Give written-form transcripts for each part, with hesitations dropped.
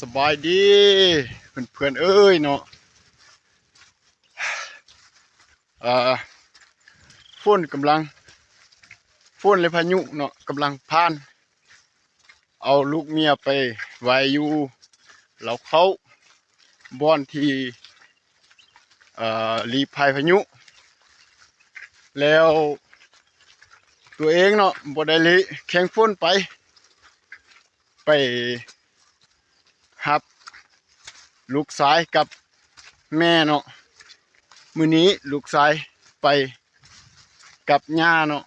สบายดีเพื่อนๆเอ้ยเนาะอ่าฝนกำลังฝนเลยพายุเนาะกำลังผ่านเอาลูกเมียไปไว้อยู่เราเขาบ่อนที่รีภัยพายุแล้วตัวเองเนาะบ่ได้เลยแข่งฝนไปหับลูกชายกับแม่เนาะมื้อนี้ลูกชายไปกับย่าเนาะ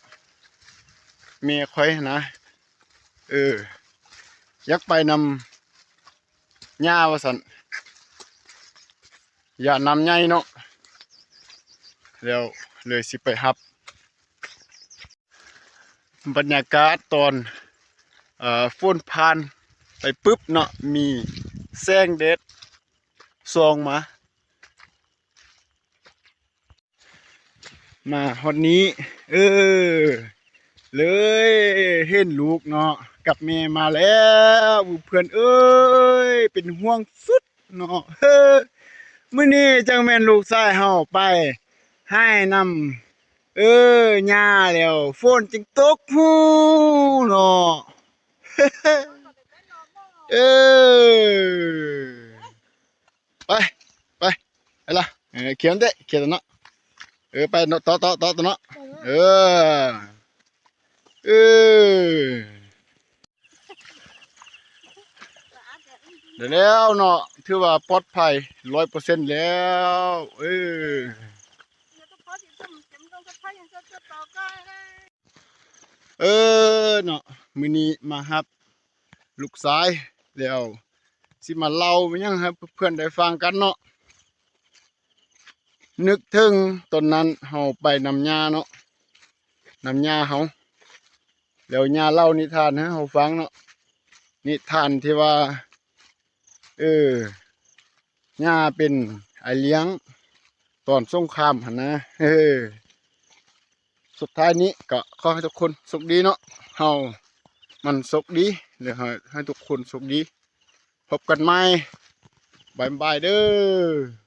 แม่ค่อยนะอยากไปนำย่าว่าซั่นอย่านำใหญ่เนาะแล้วเลยสิไปหับบรรยากาศตอนฝนผ่านไปปึ๊บเนาะมีแสงแดดส่องมาฮอดนี้เลยเห็นลูกเนาะกับแม่มาแล้วเพื่อนเอ้ยเป็นห่วงสุดเนาะมื้อนี้จังแม่นลูกชายเฮาไปให้นำหญ้าแล้วฝนจึงตกฮู้เนาะเอไปไปไปละเขียนเด้เขียนเนาะไปเนาะต่อเนาะเออเออเดี๋ยวแล้วเนาะถือว่าปลอดภัย100%แล้วเนาะมื้อนี้มาครับลูกชายแล้วสิมาเล่ามันยังครับเพื่อนได้ฟังกันเนาะนึกถึงตอนนั้นเฮาไปนำหญ้าเนาะนำหญ้าเฮาแล้วหญ้าเล่านิทานให้เฮาฟังเนาะนิทานที่ว่าหญ้าเป็นไอเลี้ยงตอนสงครามหั่นนะสุดท้ายนี้ก็ขอให้ทุกคนสุขดีเนาะเฮามันสุขดีเลยให้ทุกคนสุขดีพบกันใหม่บายบายเด้อ